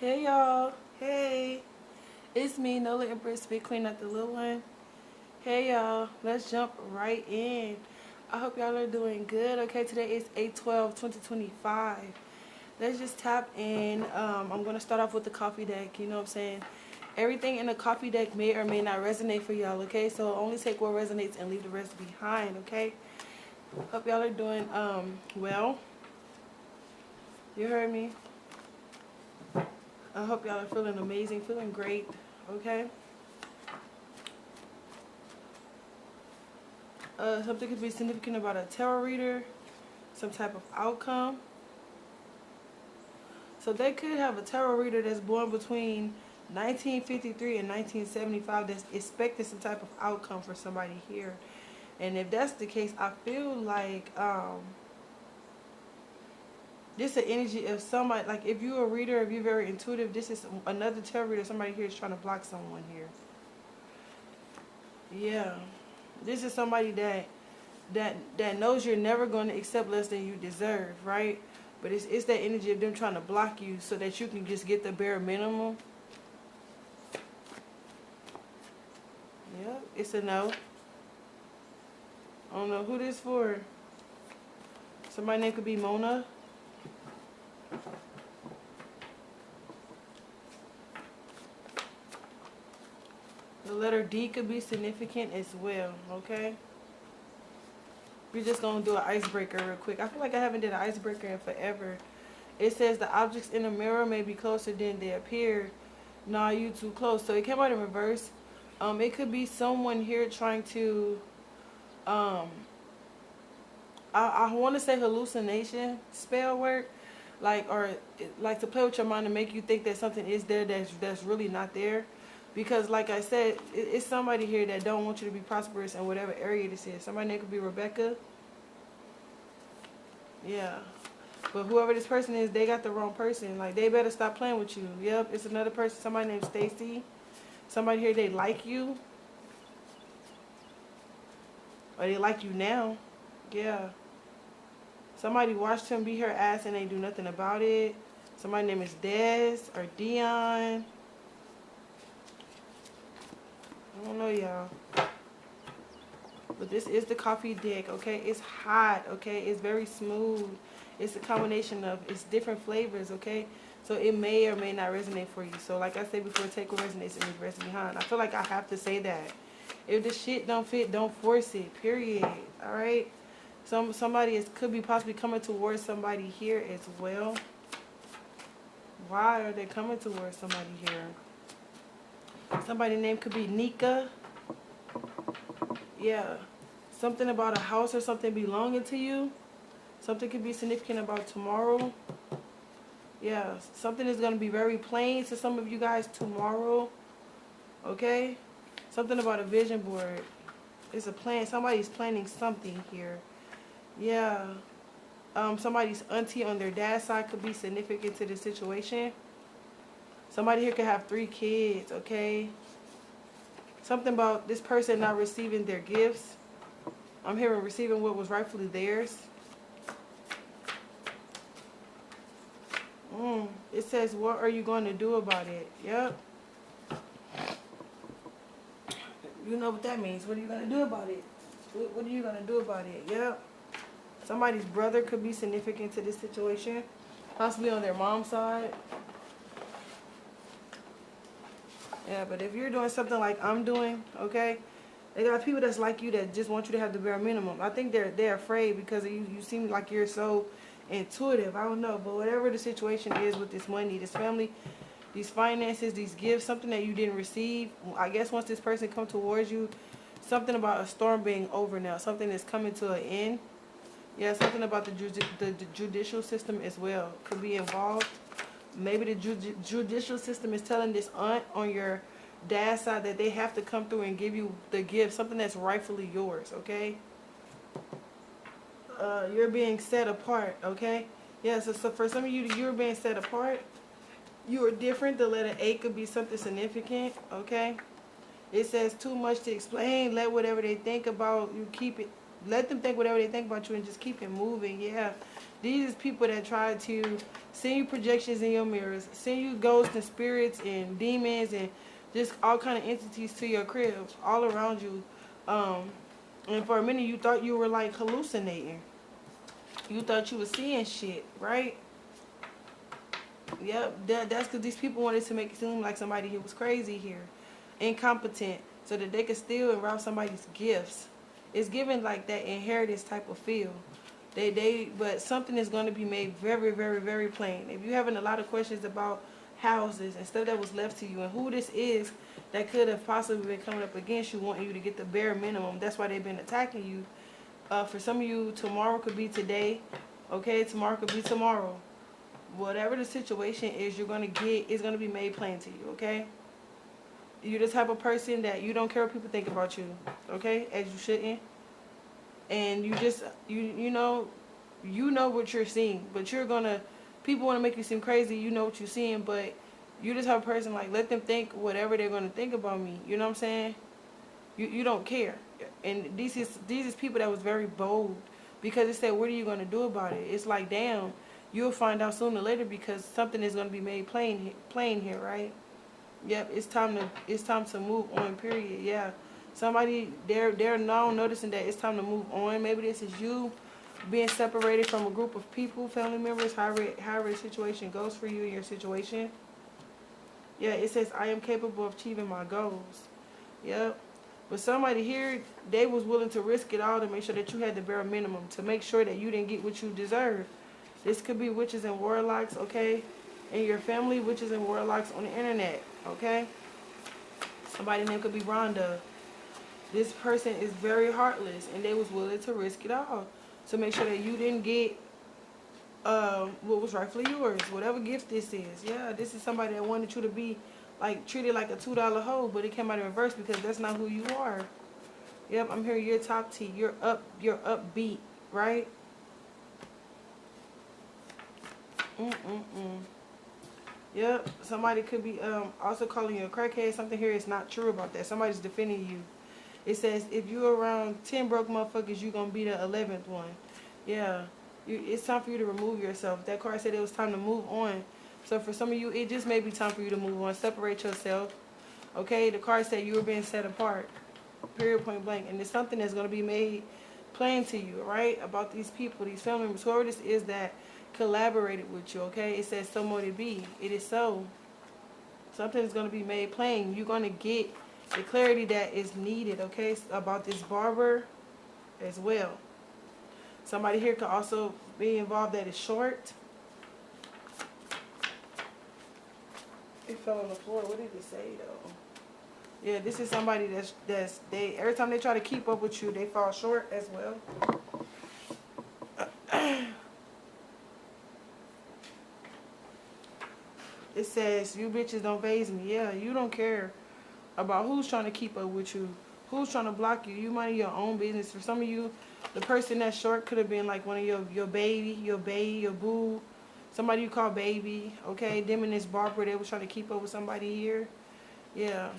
Hey y'all, hey, it's me, Nola Empress, Big Queen, not the little one. Hey y'all, let's jump right in. I hope y'all are doing good. Okay, today is 8/12/2025. Let's just tap in. I'm gonna start off with the coffee deck. You know what I'm saying? Everything in the coffee deck may or may not resonate for y'all. Okay, so only take what resonates and leave the rest behind. Okay. Hope y'all are doing well. You heard me. I hope y'all are feeling amazing, feeling great. Okay. Something could be significant about a tarot reader, some type of outcome. So they could have a tarot reader that's born between 1953 and 1975 that's expecting some type of outcome for somebody here. And if that's the case, I feel like this is the energy of somebody, like if you're a reader, if you're very intuitive, this is another tarot reader, somebody here is trying to block someone here. Yeah. This is somebody that knows you're never going to accept less than you deserve, right? But it's that energy of them trying to block you so that you can just get the bare minimum. Yeah, it's a no. I don't know who this for. Somebody's name could be Mona. The letter D could be significant as well, okay? We're just going to do an icebreaker real quick. I feel like I haven't did an icebreaker in forever. It says the objects in the mirror may be closer than they appear. Nah, you too close. So it came out in reverse. It could be someone here trying to, I want to say hallucination, spell work. Like, or like to play with your mind and make you think that something is there that's really not there. Because like I said, it's somebody here that don't want you to be prosperous in whatever area this is. Somebody name could be Rebecca. Yeah. But whoever this person is, they got the wrong person. Like, they better stop playing with you. Yep, it's another person, somebody named Stacy. Somebody here, they like you. Or they like you now. Yeah. Somebody watched him beat her ass and they do nothing about it. Somebody name is Des or Dion. I don't know, y'all. But this is the coffee deck, okay? It's hot, okay? It's very smooth. It's a combination of, it's different flavors, okay? So it may or may not resonate for you. So like I said before, take what resonates and leave the rest behind. I feel like I have to say that. If the shit don't fit, don't force it, period. All right? Somebody could be possibly coming towards somebody here as well. Why are they coming towards somebody here? Somebody's name could be Nika. Yeah. Something about a house or something belonging to you. Something could be significant about tomorrow. Yeah. Something is going to be very plain to some of you guys tomorrow. Okay? Something about a vision board. It's a plan. Somebody's planning something here. Yeah. Somebody's auntie on their dad's side could be significant to the situation. Somebody here could have 3 kids, okay? Something about this person not receiving their gifts. I'm hearing receiving what was rightfully theirs. It says, what are you going to do about it? Yep. You know what that means. What are you going to do about it? What are you going to do about it? Yep. Somebody's brother could be significant to this situation. Possibly on their mom's side. Yeah, but if you're doing something like I'm doing, okay, they got people that's like you that just want you to have the bare minimum. I think they're afraid because you seem like you're so intuitive. I don't know, but whatever the situation is with this money, this family, these finances, these gifts, something that you didn't receive, I guess once this person come towards you, something about a storm being over now, something is coming to an end. Yeah, something about the judicial system as well could be involved. Maybe the judicial system is telling this aunt on your dad's side that they have to come through and give you the gift, something that's rightfully yours, okay? You're being set apart, okay? Yeah, so for some of you, you're being set apart. You are different. The letter A could be something significant, okay? It says too much to explain. Let whatever they think about you keep it let them think whatever they think about you and just keep it moving. Yeah, these is people that try to send you projections in your mirrors, send you ghosts and spirits and demons and just all kind of entities to your crib all around you. And for a minute you thought you were like hallucinating. You thought you were seeing shit, right? Yep, that's because these people wanted to make it seem like somebody here was crazy here, incompetent, so that they could steal and rob somebody's gifts. It's given like that inheritance type of feel. But something is going to be made very, very, very plain. If you're having a lot of questions about houses and stuff that was left to you and who this is that could have possibly been coming up against you, wanting you to get the bare minimum. That's why they've been attacking you. For some of you, tomorrow could be today. Okay, tomorrow could be tomorrow. Whatever the situation is, you're going to get is going to be made plain to you, okay? You're the type of person that you don't care what people think about you, okay? As you shouldn't. And you just, you know what you're seeing. But you're going to, people want to make you seem crazy. You know what you're seeing, but you're the type of person, like, let them think whatever they're going to think about me. You know what I'm saying? You don't care. And these is people that was very bold. Because it said, what are you going to do about it? It's like, damn. You'll find out sooner or later because something is going to be made plain here, right? Yep, it's time to move on. Period. Yeah, somebody they're now noticing that it's time to move on. Maybe this is you being separated from a group of people, family members, however the situation goes for you in your situation. Yeah, it says I am capable of achieving my goals. Yep. But somebody here, they was willing to risk it all to make sure that you had the bare minimum, to make sure that you didn't get what you deserve. This could be witches and warlocks, okay? In your family, witches and warlocks on the internet, okay? Somebody's name could be Rhonda. This person is very heartless, and they was willing to risk it all to make sure that you didn't get what was rightfully yours, whatever gift this is. Yeah, this is somebody that wanted you to be like treated like a $2 hoe, but it came out in reverse because that's not who you are. Yep, I'm hearing you're top T. You're upbeat, right? Yep, somebody could be also calling you a crackhead. Something here is not true about that. Somebody's defending you. It says if you're around 10 broke motherfuckers, you're going to be the 11th one. Yeah, it's time for you to remove yourself. That card said it was time to move on. So for some of you, it just may be time for you to move on. Separate yourself. Okay, the card said you were being set apart. Period, point blank. And it's something that's going to be made plain to you, right? About these people, these family members, whoever this is that collaborated with you, okay? It says so mote it be. It is so. Something is going to be made plain. You're going to get the clarity that is needed, okay? About this barber as well. Somebody here could also be involved that is short. It fell on the floor. What did it say though? Yeah, this is somebody that's they every time they try to keep up with you, they fall short as well. It says you bitches don't faze me. Yeah, you don't care about who's trying to keep up with you, who's trying to block you. You mind your own business. For some of you, the person that's short could have been like one of your baby, your boo, somebody you call baby. Okay, them and this barber, they was trying to keep up with somebody here. Yeah.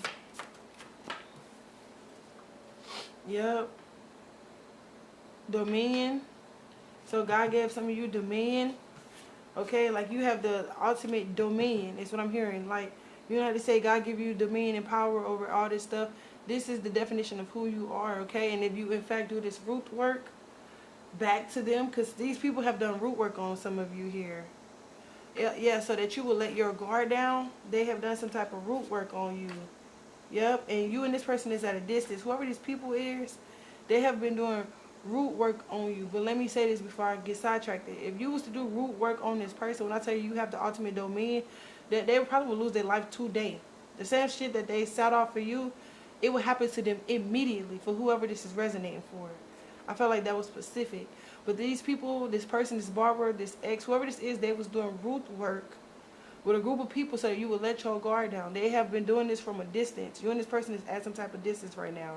Yep. Dominion. So God gave some of you dominion. Okay, like you have the ultimate dominion. Is what I'm hearing. Like, you know how to say God give you dominion and power over all this stuff. This is the definition of who you are. Okay, and if you in fact do this root work back to them, because these people have done root work on some of you here. Yeah, so that you will let your guard down. They have done some type of root work on you. Yep, and you and this person is at a distance. Whoever these people is, they have been doing root work on you. But let me say this before I get sidetracked. If you was to do root work on this person, when I tell you you have the ultimate dominion, that they probably would lose their life today. The same shit that they set off for you, it would happen to them immediately for whoever this is resonating for. I felt like that was specific. But these people, this person, this barber, this ex, whoever this is, they was doing root work with a group of people so that you would let your guard down. They have been doing this from a distance. You and this person is at some type of distance right now.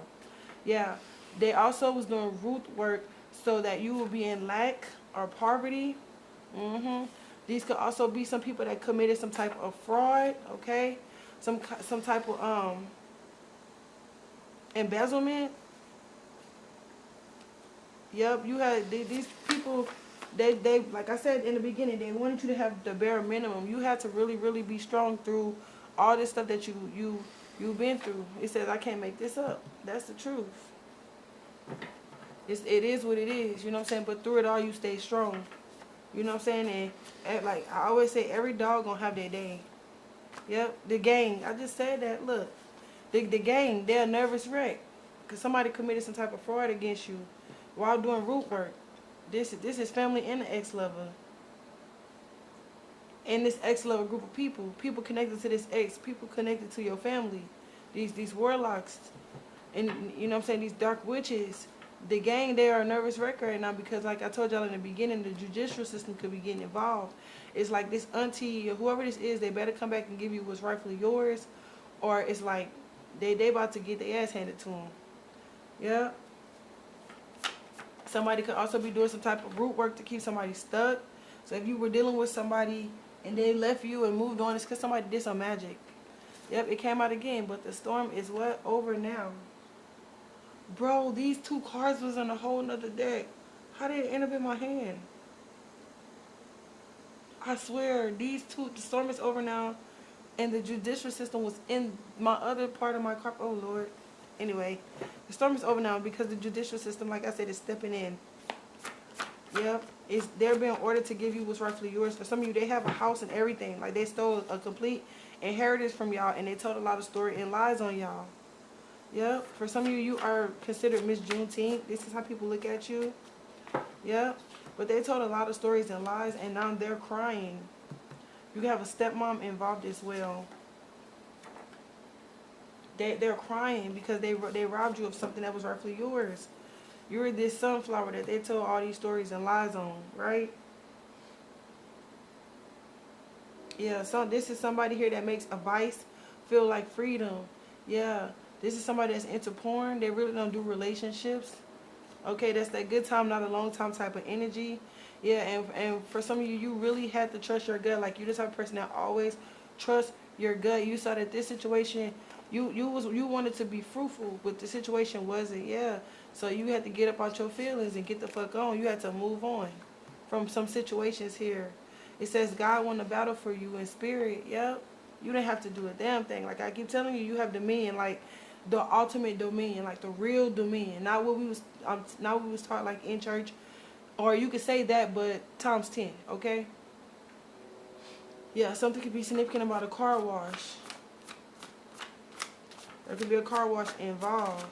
Yeah. They also was doing root work so that you will be in lack or poverty. These could also be some people that committed some type of fraud, okay? Some type of embezzlement. Yep, you had these people. They like I said in the beginning, they wanted you to have the bare minimum. You had to really be strong through all this stuff that you've been through. It says I can't make this up. That's the truth. It is what it is. You know what I'm saying? But through it all, you stay strong. You know what I'm saying? And like I always say, every dog gonna have their day. Yep, the gang. I just said that. Look, the gang. They're a nervous wreck because somebody committed some type of fraud against you while doing root work. This is family and the ex-lover. And this ex-lover group of people. People connected to this ex. People connected to your family. These warlocks. And you know what I'm saying? These dark witches. The gang, they are a nervous wreck right now because like I told y'all in the beginning, the judicial system could be getting involved. It's like this auntie or whoever this is, they better come back and give you what's rightfully yours. Or it's like they about to get their ass handed to them. Yeah. Somebody could also be doing some type of root work to keep somebody stuck. So if you were dealing with somebody and they left you and moved on, it's because somebody did some magic. Yep, it came out again, but the storm is what? Over now. Bro, these two cards was on a whole nother deck. How did it end up in my hand? I swear, these two, the storm is over now, and the judicial system was in my other part of my card. Oh, Lord. Anyway, the storm is over now because the judicial system, like I said, is stepping in. Yep. They're being ordered to give you what's rightfully yours. For some of you, they have a house and everything. Like, they stole a complete inheritance from y'all, and they told a lot of story and lies on y'all. Yep. For some of you, you are considered Miss Juneteenth. This is how people look at you. Yep. But they told a lot of stories and lies, and now they're crying. You have a stepmom involved as well. They're crying because they robbed you of something that was rightfully yours. You're this sunflower that they told all these stories and lies on, right? Yeah, so this is somebody here that makes a vice feel like freedom. Yeah, this is somebody that's into porn. They really don't do relationships. Okay, that's that good time, not a long time type of energy. Yeah, and for some of you, you really had to trust your gut. Like, you're the type of person that always trust your gut. You saw that this situation, you wanted to be fruitful, but the situation wasn't. Yeah, so you had to get up out your feelings and get the fuck on. You had to move on from some situations here. It says God won the battle for you in spirit. Yep, you didn't have to do a damn thing. Like I keep telling you, you have dominion, like the ultimate dominion, like the real dominion, not what we was taught like in church, or you could say that, but times 10. Okay. Yeah, something could be significant about a car wash. There could be a car wash involved.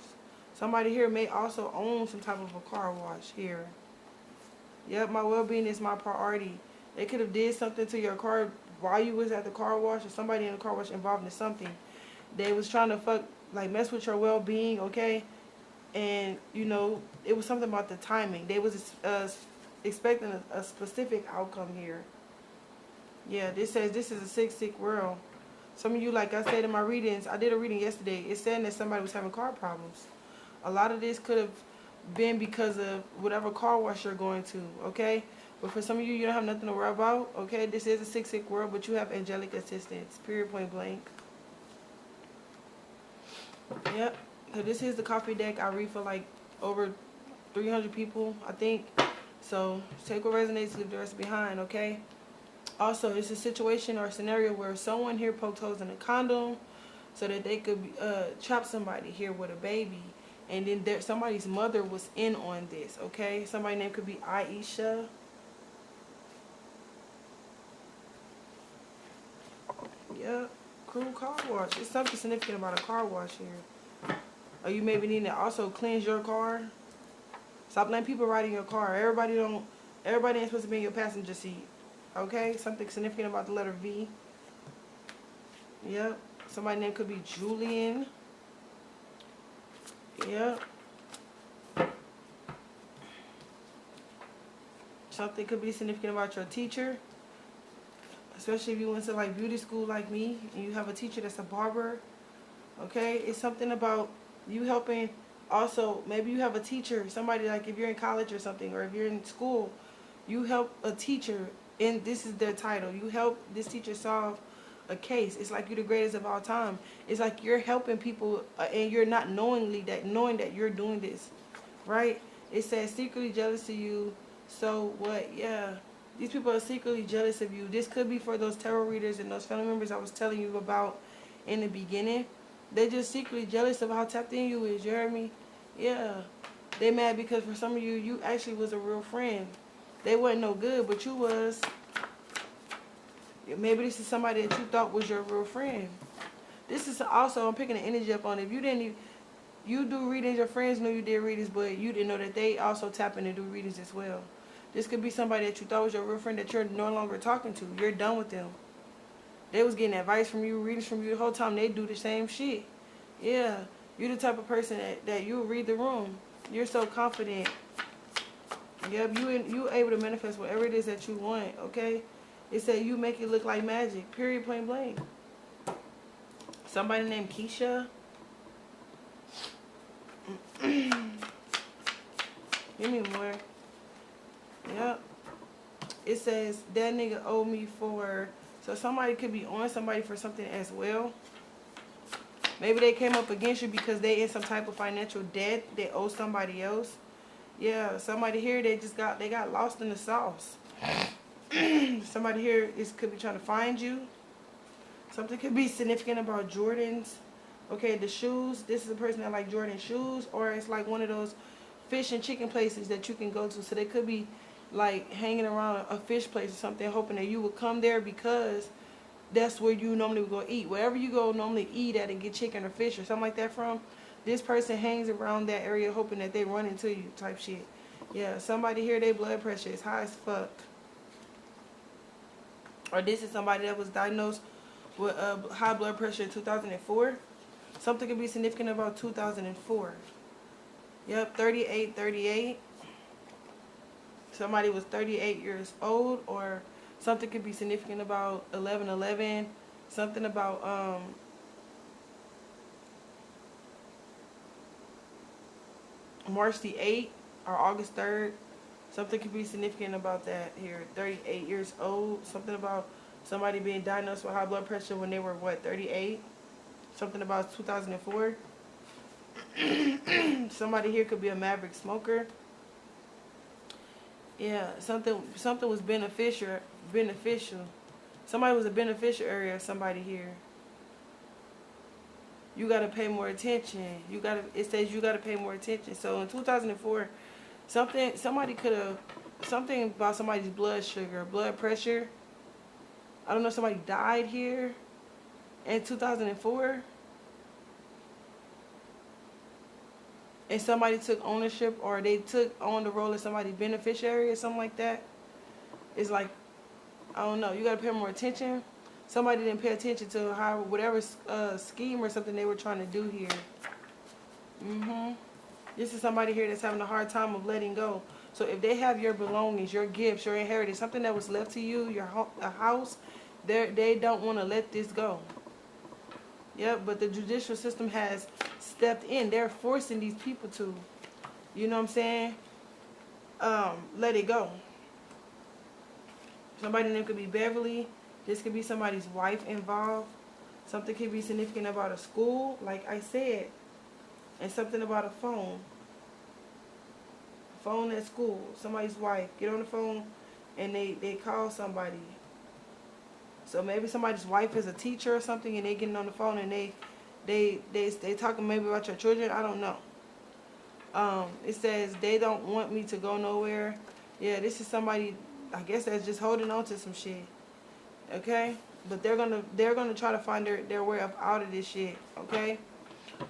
Somebody here may also own some type of a car wash here. Yep, my well-being is my priority. They could have did something to your car while you was at the car wash, or somebody in the car wash involved in something. They was trying to mess with your well-being, okay? And, you know, it was something about the timing. They was expecting a specific outcome here. Yeah, this says this is a sick world. Some of you, like I said in my readings, I did a reading yesterday. It's saying that somebody was having car problems. A lot of this could have been because of whatever car wash you're going to, okay? But for some of you, you don't have nothing to worry about, okay? This is a sick world, but you have angelic assistance, period, point blank. Yep. So this is the coffee deck. I read for like over 300 people, I think. So take what resonates, leave the rest behind, okay? Also, it's a situation or a scenario where someone here poked holes in a condom so that they could trap somebody here with a baby. And then somebody's mother was in on this, okay? Somebody's name could be Aisha. Yep. Crew car wash. There's something significant about a car wash here. Or you maybe need to also cleanse your car. Stop letting people ride in your car. Everybody ain't supposed to be in your passenger seat. Okay? Something significant about the letter V. Yep. Somebody's name could be Julian. Yep. Something could be significant about your teacher. Especially if you went to like beauty school like me and you have a teacher that's a barber. Okay? It's something about you helping. Also, maybe you have a teacher, somebody like if you're in college or something, or if you're in school, you help a teacher, and this is their title. You help this teacher solve a case. It's like you're the greatest of all time. It's like you're helping people, and you're not knowing that you're doing this, right? It says secretly jealous of you. So what? Yeah. These people are secretly jealous of you. This could be for those tarot readers and those family members I was telling you about in the beginning. They're just secretly jealous of how tapped in you is. You heard me? Yeah. They mad because for some of you, you actually was a real friend. They wasn't no good, but you was. Maybe this is somebody that you thought was your real friend. This is also, I'm picking the energy up on it. If you didn't even, you do readings, your friends know you did readings, but you didn't know that they also tap in and do readings as well. This could be somebody that you thought was your real friend that you're no longer talking to. You're done with them. They was getting advice from you, readings from you the whole time. They do the same shit. Yeah. You're the type of person that you read the room. You're so confident. Yep, you able to manifest whatever it is that you want, okay? It said you make it look like magic. Period, plain blank. Somebody named Keisha. Give me more. Yep. It says that nigga owe me for... So somebody could be on somebody for something as well. Maybe they came up against you because they in some type of financial debt. They owe somebody else. Yeah, somebody here, they got lost in the sauce. Somebody here could be trying to find you. Something could be significant about Jordans. Okay, the shoes. This is a person that like Jordan shoes, or it's like one of those fish and chicken places that you can go to. So they could be like hanging around a fish place or something, hoping that you would come there because that's where you normally would go eat. Wherever you go normally eat at and get chicken or fish or something like that from, this person hangs around that area hoping that they run into you type shit. Yeah, somebody here, their blood pressure is high as fuck. Or this is somebody that was diagnosed with high blood pressure in 2004. Something could be significant about 2004. Yep, 38. Somebody was 38 years old, or something could be significant about 11/11. Something about March the 8th or August 3rd. Something could be significant about that here. 38 years old. Something about somebody being diagnosed with high blood pressure when they were, what, 38? Something about 2004. Somebody here could be a maverick smoker. Yeah, something was beneficial. Somebody was a beneficiary of somebody here. You gotta pay more attention. It says you gotta pay more attention. So in 2004, something about somebody's blood sugar, blood pressure. I don't know, somebody died here in 2004. And somebody took ownership, or they took on the role of somebody's beneficiary or something like that. It's like, I don't know, you gotta pay more attention. Somebody didn't pay attention to whatever scheme or something they were trying to do here. This is somebody here that's having a hard time of letting go. So if they have your belongings, your gifts, your inheritance, something that was left to you, a house, they don't want to let this go. Yep, but the judicial system has stepped in. They're forcing these people to, you know what I'm saying, let it go. Somebody's name could be Beverly. This could be somebody's wife involved. Something could be significant about a school, like I said. And something about a phone. Phone at school. Somebody's wife. Get on the phone and they call somebody. So maybe somebody's wife is a teacher or something, and they getting on the phone and they talking maybe about your children. I don't know. It says they don't want me to go nowhere. Yeah, this is somebody, I guess, that's just holding on to some shit. Okay? But they're gonna try to find their way up out of this shit. Okay?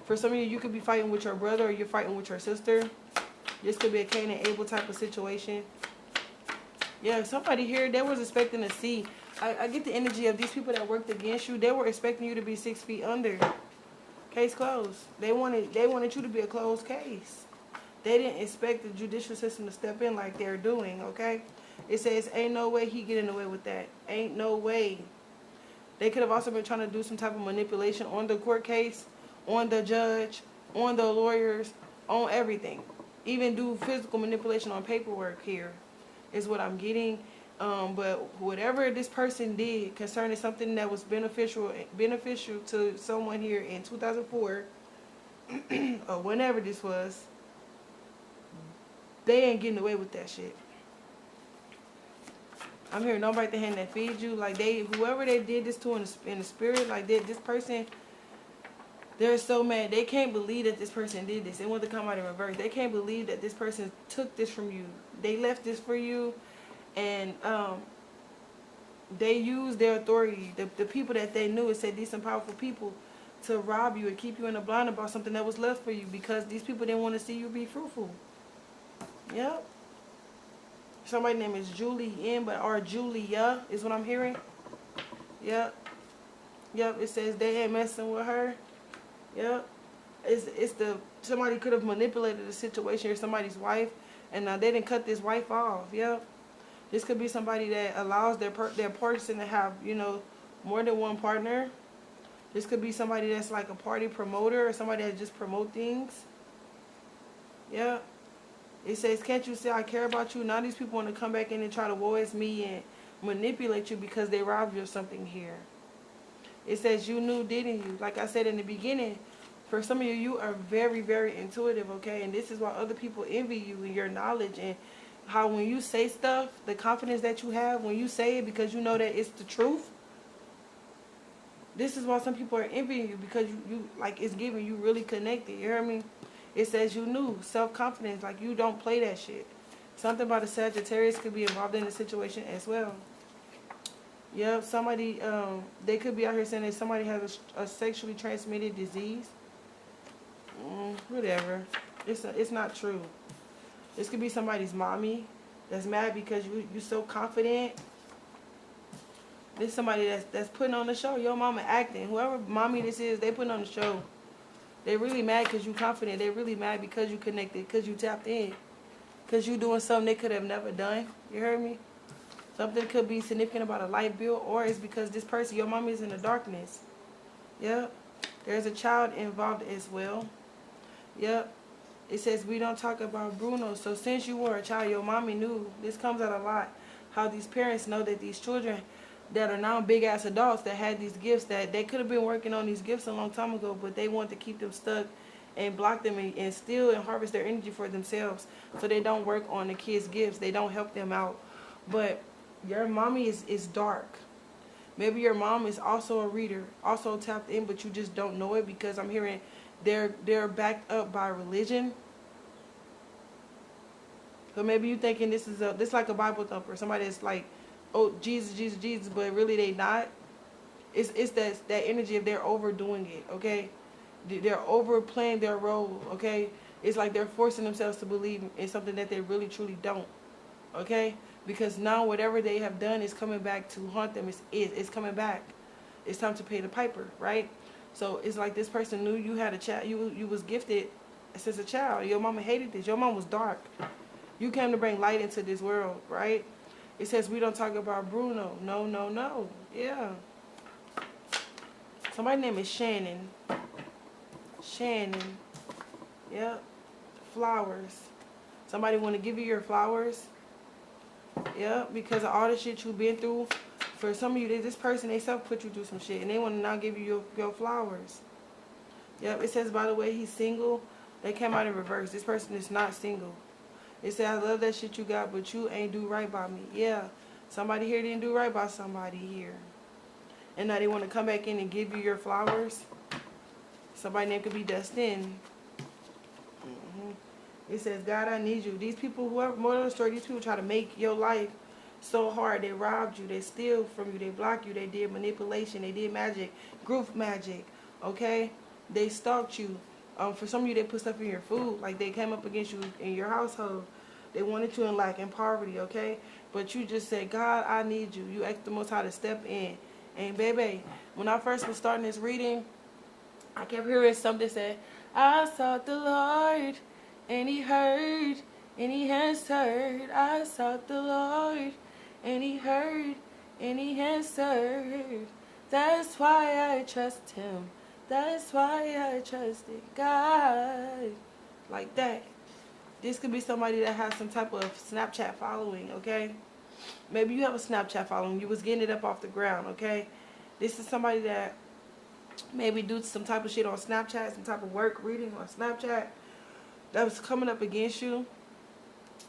For some of you could be fighting with your brother, or you're fighting with your sister. This could be a Cain and Abel type of situation. Yeah, somebody here, they was expecting to see. I get the energy of these people that worked against you. They were expecting you to be 6 feet under. Case closed. They wanted you to be a closed case. They didn't expect the judicial system to step in like they're doing, okay? It says, ain't no way he getting away with that. Ain't no way. They could have also been trying to do some type of manipulation on the court case, on the judge, on the lawyers, on everything. Even do physical manipulation on paperwork here is what I'm getting. But whatever this person did concerning something that was beneficial to someone here in 2004, or whenever this was, they ain't getting away with that shit. I'm hearing nobody the hand that feeds you. Like whoever they did this to in the spirit, like this person, they're so mad. They can't believe that this person did this. They want to come out in reverse. They can't believe that this person took this from you. They left this for you, and they used their authority, the people that they knew, and said these some powerful people, to rob you and keep you in the blind about something that was left for you, because these people didn't want to see you be fruitful. Yep. Somebody's name is or Julia is what I'm hearing. Yep. Yep. It says they ain't messing with her. Yep. It's somebody could have manipulated the situation, or somebody's wife, and now they didn't cut this wife off. Yep. This could be somebody that allows their person to have, more than one partner. This could be somebody that's like a party promoter, or somebody that just promote things. Yeah. It says, can't you say I care about you? Now these people want to come back in and try to woe is me and manipulate you because they robbed you of something here. It says you knew, didn't you? Like I said in the beginning, for some of you, you are very, very intuitive, okay? And this is why other people envy you and your knowledge, and how when you say stuff, the confidence that you have when you say it because you know that it's the truth. This is why some people are envying you, because you like it's giving you really connected. You hear me? It says you knew, self-confidence, like you don't play that shit. Something about a Sagittarius could be involved in the situation as well. Yep, somebody, they could be out here saying that somebody has a sexually transmitted disease. Whatever. It's not true. This could be somebody's mommy that's mad because you so confident. This is somebody that's putting on the show. Your mama acting. Whoever mommy this is, they putting on the show. They really mad because you confident. They really mad because you connected, because you tapped in. Because you doing something they could have never done. You heard me? Something could be significant about a light bill, or it's because this person, your mommy, is in the darkness. Yep. There's a child involved as well. Yep. It says we don't talk about Bruno. So since you were a child, your mommy knew. This comes out a lot. How these parents know that these children that are now big ass adults that had these gifts, that they could have been working on these gifts a long time ago, but they want to keep them stuck and block them and steal and harvest their energy for themselves, so they don't work on the kids' gifts. They don't help them out. But your mommy is dark. Maybe your mom is also a reader, also tapped in, but you just don't know it, because I'm hearing they're backed up by religion. So maybe you thinking this like a Bible thumper, somebody that's like, oh, Jesus, Jesus, Jesus, but really they not. It's that energy of they're overdoing it, okay? They're overplaying their role, okay? It's like they're forcing themselves to believe in something that they really truly don't, okay? Because now whatever they have done is coming back to haunt them. It's coming back. It's time to pay the piper, right? So it's like this person knew you had a child. You was gifted since a child. Your mama hated this. Your mom was dark. You came to bring light into this world, right? It says we don't talk about Bruno. No, no, no. Yeah. Somebody's name is Shannon. Shannon. Yep. Flowers. Somebody want to give you your flowers. Yep. Because of all the shit you've been through. For some of you, this person, they self put you through some shit, and they want to now give you your flowers. Yep. It says, by the way, he's single. They came out in reverse. This person is not single. It said, I love that shit you got, but you ain't do right by me. Yeah. Somebody here didn't do right by somebody here. And now they want to come back in and give you your flowers. Somebody name could be Dustin. It says, God, I need you. These people, whoever, more of the story, these people try to make your life so hard. They robbed you. They steal from you. They block you. They did manipulation. They did magic. Group magic. Okay? They stalked you. For some of you, they put stuff in your food. Like they came up against you in your household. They wanted you in lack and poverty, okay? But you just said, God, I need you. You asked the Most High to step in. And baby, when I first was starting this reading, I kept hearing something that said, I sought the Lord, and he heard, and he answered. I sought the Lord, and he heard, and he answered. That's why I trust him. That's why I trusted God. Like that. This could be somebody that has some type of Snapchat following, okay? Maybe you have a Snapchat following. You was getting it up off the ground, okay? This is somebody that maybe do some type of shit on Snapchat, some type of work reading on Snapchat that was coming up against you.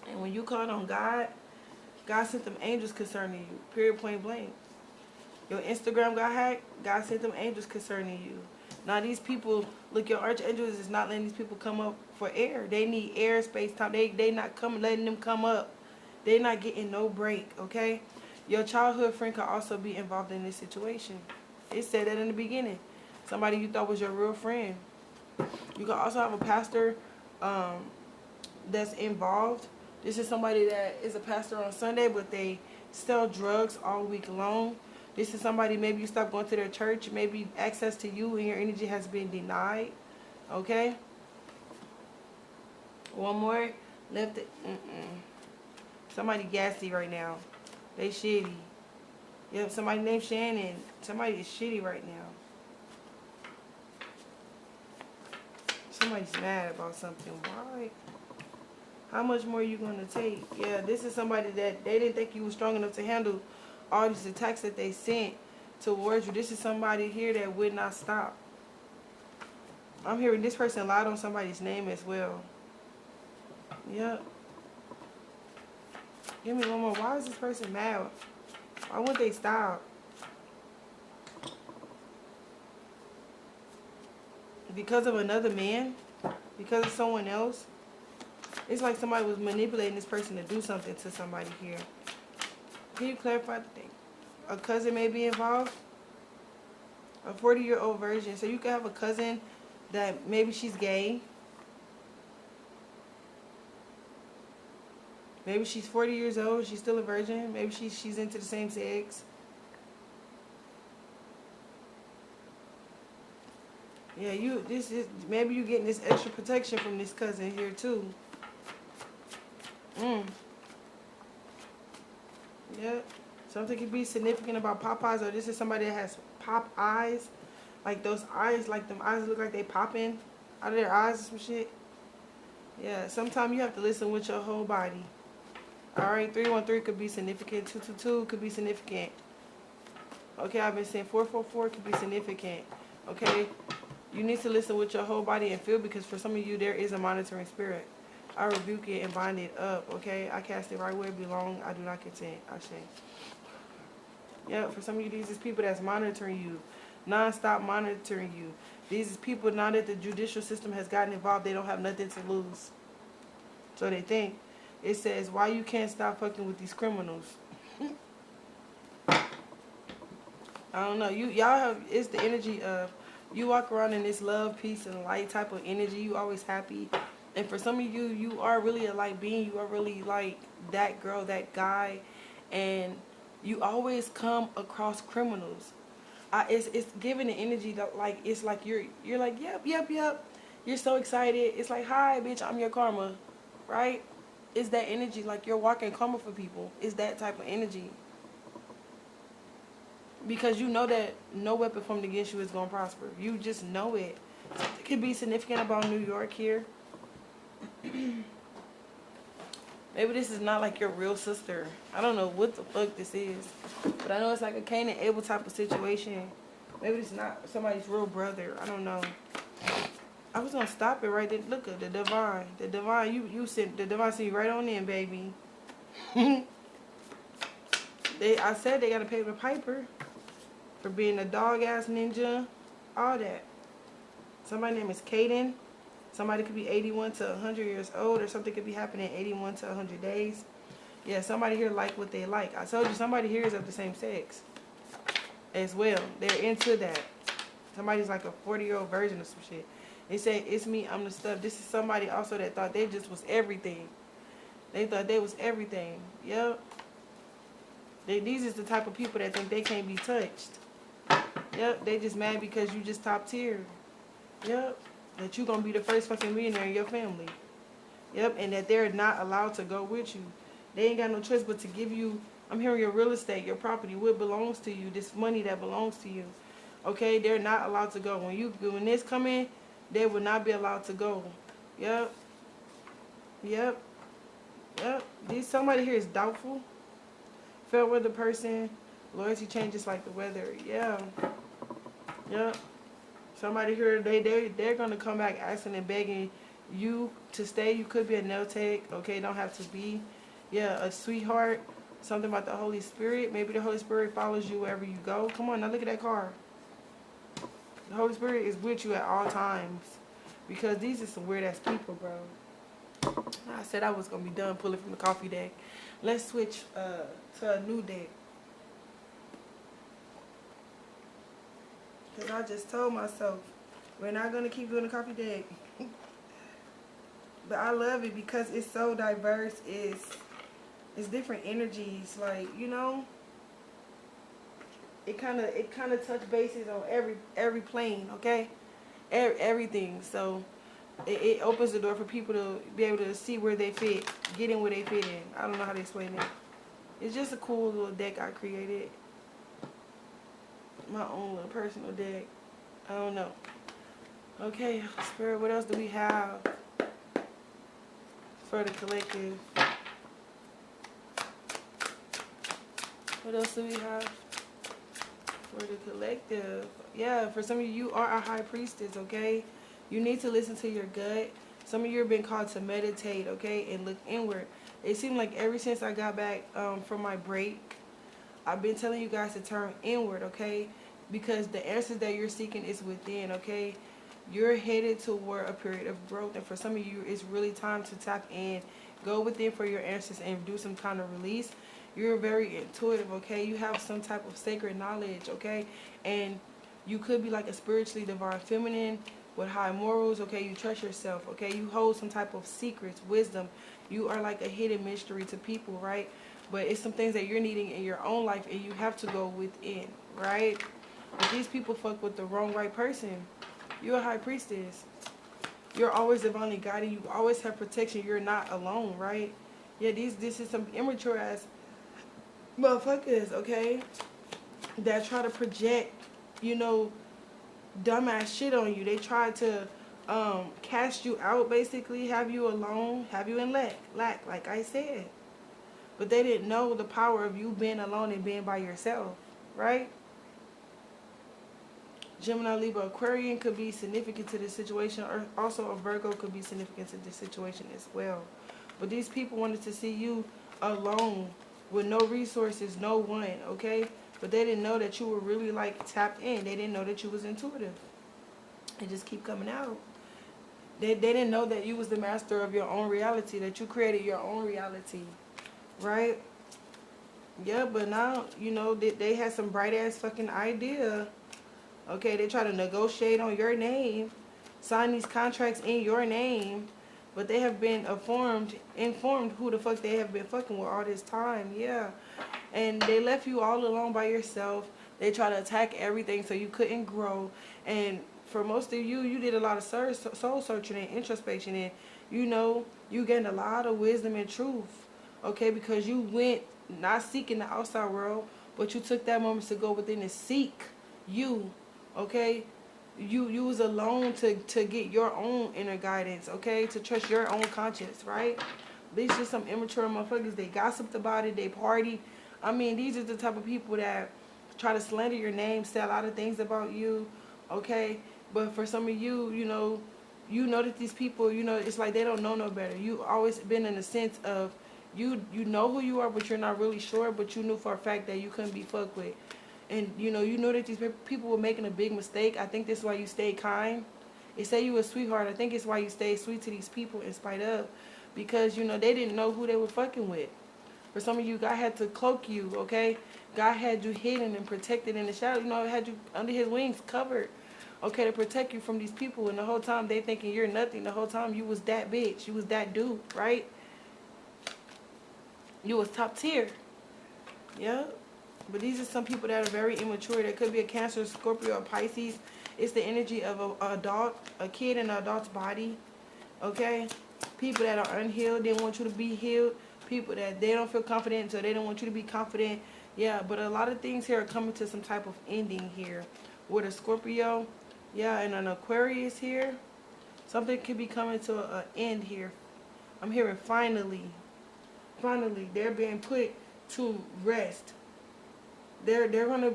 And when you called on God, God sent them angels concerning you. Period, point blank. Your Instagram got hacked, God sent them angels concerning you. Now these people, look, your archangels is not letting these people come up for air. They need air, space, time. They not coming, letting them come up. They not getting no break, okay? Your childhood friend could also be involved in this situation. It said that in the beginning. Somebody you thought was your real friend. You can also have a pastor that's involved. This is somebody that is a pastor on Sunday, but they sell drugs all week long. This is somebody, maybe you stopped going to their church. Maybe access to you and your energy has been denied. Okay? One more. Left it. Somebody gassy right now. They shitty. Yep, somebody named Shannon. Somebody is shitty right now. Somebody's mad about something. Why? How much more are you going to take? Yeah, this is somebody that they didn't think you were strong enough to handle all these attacks that they sent towards you. This is somebody here that would not stop. I'm hearing this person lied on somebody's name as well. Yep. Give me one more. Why is this person mad? Why wouldn't they stop? Because of another man? Because of someone else? It's like somebody was manipulating this person to do something to somebody here. Can you clarify the thing? A cousin may be involved? A 40-year-old virgin. So you could have a cousin that maybe she's gay. Maybe she's 40 years old. She's still a virgin. Maybe she's into the same sex. Yeah, maybe you getting this extra protection from this cousin here too. Yep. Something could be significant about Popeyes, or this is somebody that has pop eyes. Like those eyes, like them eyes look like they popping out of their eyes or some shit. Yeah, sometimes you have to listen with your whole body. Alright, 313 could be significant. 222 could be significant. Okay, I've been saying 444 could be significant. Okay, you need to listen with your whole body and feel, because for some of you there is a monitoring spirit. I rebuke it and bind it up, okay? I cast it right where it belongs. I do not consent. I say. Yeah, for some of you, these is people that's monitoring you. Non-stop monitoring you. These is people, now that the judicial system has gotten involved, they don't have nothing to lose. So they think. It says, why you can't stop fucking with these criminals? I don't know. Y'all have, it's the energy of, you walk around in this love, peace, and light type of energy. You always happy. And for some of you, you are really a light being. You are really like that girl, that guy. And you always come across criminals. It's giving the energy that, like, it's like you're like, yep. You're so excited. It's like, hi, bitch, I'm your karma. Right? It's that energy, like you're walking karma for people. It's that type of energy. Because you know that no weapon formed against you is going to prosper. You just know it. It could be significant about New York here. Maybe this is not like your real sister. I don't know what the fuck this is. But I know it's like a Cain and Abel type of situation. Maybe it's not somebody's real brother. I don't know. I was going to stop it right there. Look at the divine. The divine, you sent the divine sent you right on in, baby. I said they got to pay the piper for being a dog-ass ninja. All that. Somebody's name is Caden. Somebody could be 81 to 100 years old, or something could be happening 81 to 100 days. Yeah, somebody here like what they like. I told you, somebody here is of the same sex as well. They're into that. Somebody's like a 40-year-old version of some shit. They say, it's me, I'm the stuff. This is somebody also that thought they just was everything. They thought they was everything. Yep. These is the type of people that think they can't be touched. Yep, they just mad because you just top tier. Yep. That you gonna be the first fucking millionaire in your family. Yep, and that they're not allowed to go with you. They ain't got no choice but to give you, I'm hearing your real estate, your property, what belongs to you, this money that belongs to you. Okay, they're not allowed to go. When this come in, they will not be allowed to go. Yep. Yep. Yep. Somebody here is doubtful. Fair weather person. Loyalty changes like the weather. Yeah. Yep. Somebody here, they're gonna come back asking and begging You to stay, you could be a nail tech, okay? Don't have to be, yeah, a sweetheart. Something about the Holy Spirit. Maybe the Holy Spirit follows you wherever you go. Come on, now look at that car. The Holy Spirit is with you at all times. Because these are some weird ass people, bro. I said I was gonna be done pulling from the coffee deck. Let's switch to a new deck. Cause I just told myself we're not gonna keep doing the coffee deck. But I love it because it's so diverse. It's different energies. Like, you know, it kind of touch bases on every plane. Okay, everything. So it opens the door for people to be able to see where they fit, get in where they fit in. I don't know how to explain it. It's just a cool little deck I created. My own little personal deck. I don't know. Okay, Spirit, what else do we have for the collective? What else do we have for the collective? Yeah, for some of you, you are a high priestess, okay? You need to listen to your gut. Some of you have been called to meditate, okay, and look inward. It seemed like ever since I got back from my break, I've been telling you guys to turn inward, okay? Because the answers that you're seeking is within, okay? You're headed toward a period of growth. And for some of you, it's really time to tap in. Go within for your answers and do some kind of release. You're very intuitive, okay? You have some type of sacred knowledge, okay? And you could be like a spiritually divine feminine with high morals, okay? You trust yourself, okay? You hold some type of secrets, wisdom. You are like a hidden mystery to people, right? But it's some things that you're needing in your own life and you have to go within, right? But these people fuck with the wrong right person. You're a high priestess. You're always divinely guided. You always have protection. You're not alone, right? Yeah, this is some immature ass motherfuckers, okay? That try to project, you know, dumbass shit on you. They try to cast you out, basically, have you alone, have you in lack, like I said. But they didn't know the power of you being alone and being by yourself, right? Gemini, Libra, Aquarian could be significant to this situation, or also a Virgo could be significant to this situation as well. But these people wanted to see you alone with no resources, no one, okay? But they didn't know that you were really like tapped in. They didn't know that you was intuitive. It just keep coming out. They didn't know that you was the master of your own reality, that you created your own reality, right? Yeah, but now, you know, they had some bright ass fucking idea. Okay, they try to negotiate on your name, sign these contracts in your name, but they have been informed who the fuck they have been fucking with all this time, yeah. And they left you all alone by yourself. They try to attack everything so you couldn't grow. And for most of you, you did a lot of soul searching and introspection, and you know, you gained a lot of wisdom and truth, okay, because you went not seeking the outside world, but you took that moment to go within and seek you. Okay, you was alone to get your own inner guidance, okay, to trust your own conscience, right? These just some immature motherfuckers. They gossiped about it, they party. I mean, these are the type of people that try to slander your name, say a lot of things about you, okay? But for some of you, you know that these people, you know, it's like they don't know no better. You always been in the sense of you know who you are, but you're not really sure, but you knew for a fact that you couldn't be fucked with. And, you know that these people were making a big mistake. I think that's why you stayed kind. It say you a sweetheart. I think it's why you stayed sweet to these people in spite of. Because, you know, they didn't know who they were fucking with. For some of you, God had to cloak you, okay? God had you hidden and protected in the shadow. You know, had you under his wings, covered, okay, to protect you from these people. And the whole time they thinking you're nothing. The whole time you was that bitch. You was that dude, right? You was top tier. Yeah. But these are some people that are very immature. There could be a Cancer, Scorpio, or Pisces. It's the energy of a kid in an adult's body. Okay? People that are unhealed, they want you to be healed. People that they don't feel confident, so they don't want you to be confident. Yeah, but a lot of things here are coming to some type of ending here. With a Scorpio, yeah, and an Aquarius here. Something could be coming to an end here. I'm hearing finally. Finally, they're being put to rest. They're gonna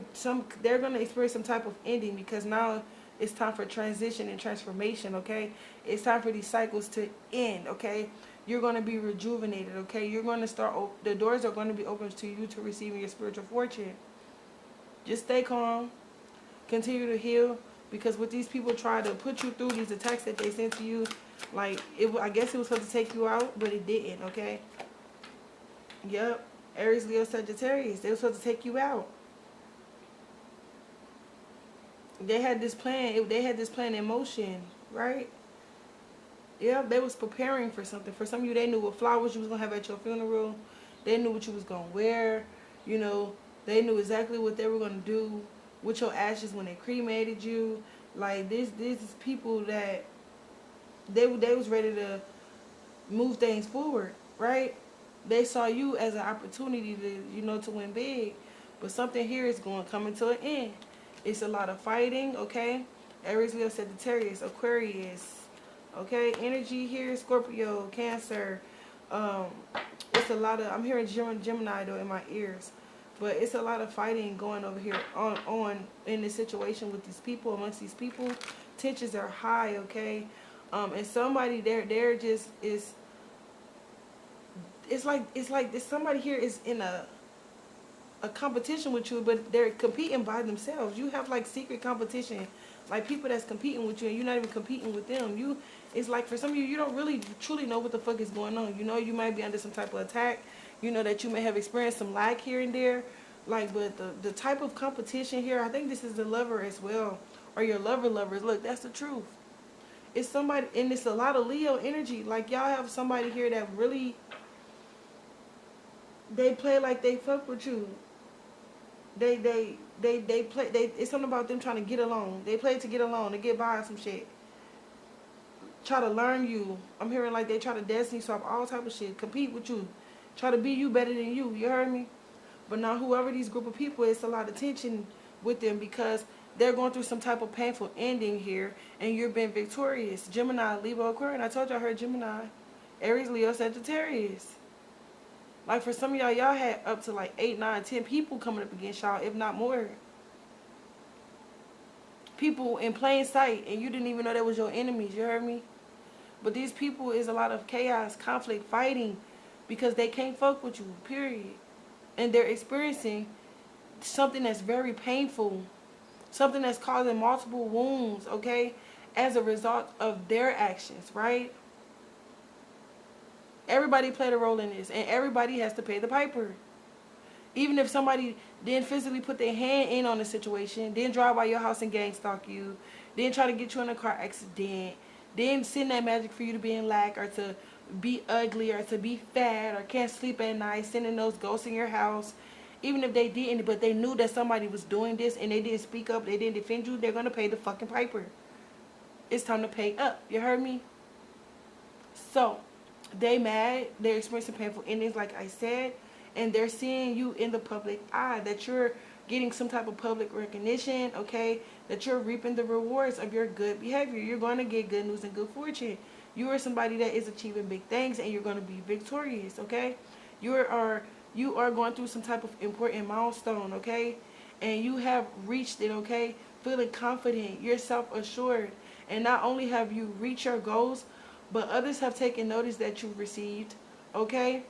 experience some type of ending, because now It's time for transition and transformation, okay? It's time for these cycles to end, okay? You're going to be rejuvenated, okay? You're going to start, the doors are going to be open to you to receiving your spiritual fortune. Just stay calm. Continue to heal. Because what these people try to put you through, these attacks that they sent to you, like, I guess it was supposed to take you out, but it didn't, okay? Yep. Aries, Leo, Sagittarius. They were supposed to take you out. They had this plan. They had this plan in motion, right? Yeah, they was preparing for something. For some of you, they knew what flowers you was going to have at your funeral. They knew what you was going to wear. You know, they knew exactly what they were going to do with your ashes when they cremated you. Like, this is people that they was ready to move things forward, right? They saw you as an opportunity to, you know, to win big. But something here is coming to an end. It's a lot of fighting, okay? Aries, Leo, Sagittarius, Aquarius, okay? Energy here, Scorpio, Cancer. It's a lot of, I'm hearing Gemini though in my ears. But it's a lot of fighting going over here on in this situation with these people, amongst these people. Tensions are high, okay? And somebody they're just is, it's like somebody here is in a competition with you, but they're competing by themselves. You have like secret competition, like people that's competing with you, and you're not even competing with them. It's like for some of you, you don't really truly know what the fuck is going on. You know, you might be under some type of attack. You know that you may have experienced some lag here and there, like, but the type of competition here, I think this is the lover as well, or your lovers. Look, that's the truth. It's somebody, and it's a lot of Leo energy. Like y'all have somebody here that really, they play like they fuck with you. They play. It's something about them trying to get along. They play to get along, to get by some shit. Try to learn you. I'm hearing like they try to destiny swap, all type of shit. Compete with you. Try to be you better than you. You heard me? But now whoever these group of people, it's a lot of tension with them because they're going through some type of painful ending here, and you're being victorious. Gemini, Libra, Aquarius. I told you I heard Gemini. Aries, Leo, Sagittarius. Like for some of y'all had up to like 8, 9, 10 people coming up against y'all, if not more. People in plain sight, and you didn't even know that was your enemies. You heard me? But these people is a lot of chaos, conflict, fighting, because they can't fuck with you, period. And they're experiencing something that's very painful, something that's causing multiple wounds, okay, as a result of their actions, right? Everybody played a role in this, and everybody has to pay the piper. Even if somebody didn't physically put their hand in on the situation, didn't drive by your house and gang stalk you, didn't try to get you in a car accident, didn't send that magic for you to be in lack or to be ugly or to be fat or can't sleep at night, sending those ghosts in your house. Even if they didn't, but they knew that somebody was doing this and they didn't speak up, they didn't defend you, they're going to pay the fucking piper. It's time to pay up. You heard me? So, they mad, they're experiencing painful endings like I said, and they're seeing you in the public eye, that you're getting some type of public recognition, okay, that you're reaping the rewards of your good behavior. You're going to get good news and good fortune. You are somebody that is achieving big things, and you're going to be victorious, okay? You are going through some type of important milestone, okay? And you have reached it, okay? Feeling confident, you're self-assured. And not only have you reached your goals, but others have taken notice that you've received, okay?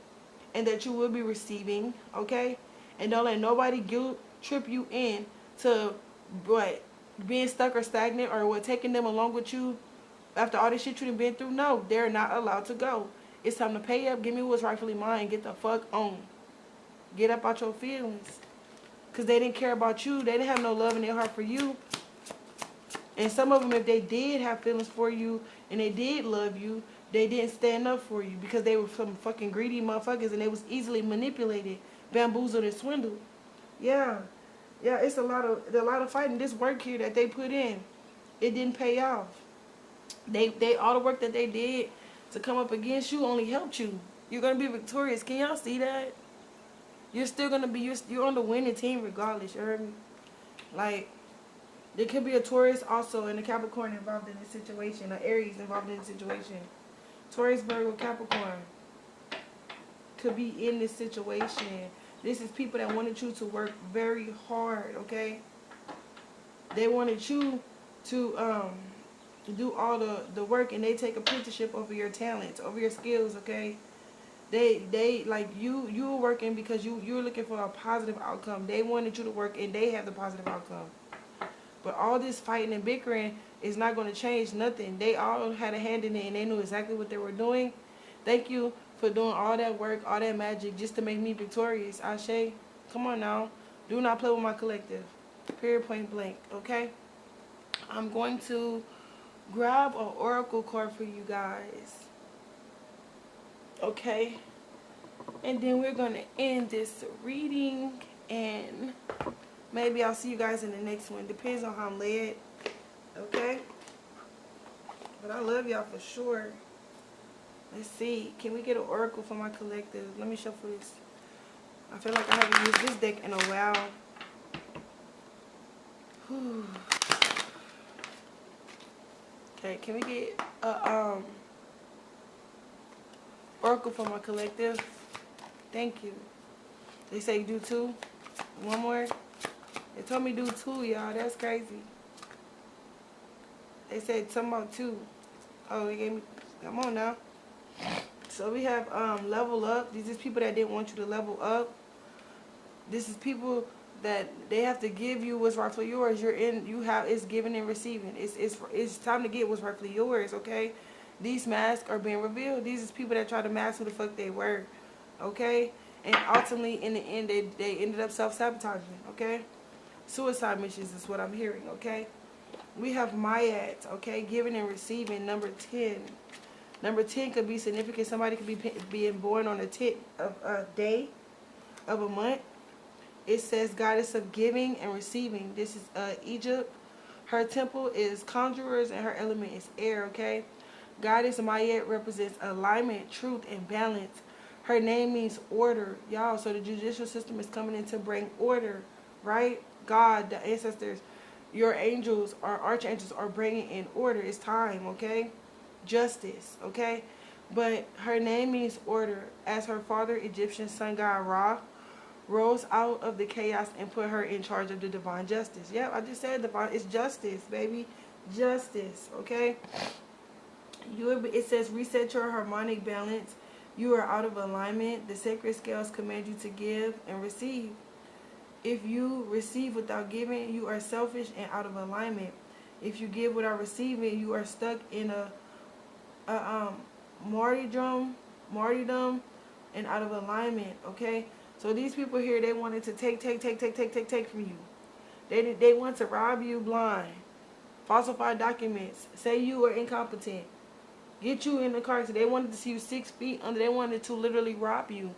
And that you will be receiving, okay? And don't let nobody guilt trip you in to what, being stuck or stagnant, or what, taking them along with you after all this shit you done been through. No, they're not allowed to go. It's time to pay up, give me what's rightfully mine, get the fuck on. Get up out your feelings. Because they didn't care about you. They didn't have no love in their heart for you. And some of them, if they did have feelings for you and they did love you, they didn't stand up for you because they were some fucking greedy motherfuckers and they was easily manipulated, bamboozled, and swindled. Yeah. Yeah, it's a lot of fighting. This work here that they put in, it didn't pay off. They all the work that they did to come up against you only helped you. You're gonna be victorious. Can y'all see that? You're still gonna be, you're on the winning team regardless. You heard me? Like, there could be a Taurus also and a Capricorn involved in this situation, or Aries involved in this situation. Taurus, Virgo, Capricorn could be in this situation. This is people that wanted you to work very hard, okay? They wanted you to do all the work, and they take apprenticeship over your talents, over your skills, okay? They like you were working because you were looking for a positive outcome. They wanted you to work and they have the positive outcome. But all this fighting and bickering is not going to change nothing. They all had a hand in it and they knew exactly what they were doing. Thank you for doing all that work, all that magic just to make me victorious. Ashe, come on now. Do not play with my collective. Period, point blank, okay? I'm going to grab an oracle card for you guys. Okay? And then we're going to end this reading, and maybe I'll see you guys in the next one. Depends on how I'm led. Okay? But I love y'all for sure. Let's see. Can we get an oracle for my collective? Let me shuffle this. I feel like I haven't used this deck in a while. Whew. Okay, can we get a oracle for my collective? Thank you. They say do two. One more. They told me do two, y'all. That's crazy. They said something about two. Oh, they gave me. Come on now. So we have level up. These is people that didn't want you to level up. This is people that they have to give you what's rightfully yours. You're in. You have. It's giving and receiving. It's time to get what's rightfully yours. Okay. These masks are being revealed. These is people that try to mask who the fuck they were. Okay. And ultimately, in the end, they ended up self-sabotaging. Okay. Suicide missions is what I'm hearing. Okay. We have Mayat. Okay. Giving and receiving. Number 10. Number 10 could be significant. Somebody could be being born on a 10th of a day of a month. It says goddess of giving and receiving. This is Egypt. Her temple is conjurers and her element is air, okay? Goddess Mayat represents alignment, truth, and balance. Her name means order, y'all. So the judicial system is coming in to bring order, right? God, the ancestors, your angels, our archangels are bringing in order. It's time, okay? Justice, okay? But her name means order, as her father, Egyptian sun god Ra, rose out of the chaos and put her in charge of the divine justice. Yep, I just said divine. It's justice, baby. Justice, okay? It says reset your harmonic balance. You are out of alignment. The sacred scales command you to give and receive. If you receive without giving, you are selfish and out of alignment. If you give without receiving, you are stuck in a martyrdom and out of alignment, okay? So these people here, they wanted to take from you. They want to rob you blind, falsify documents, say you are incompetent, get you in the car. So they wanted to see you 6 feet under. They wanted to literally rob you.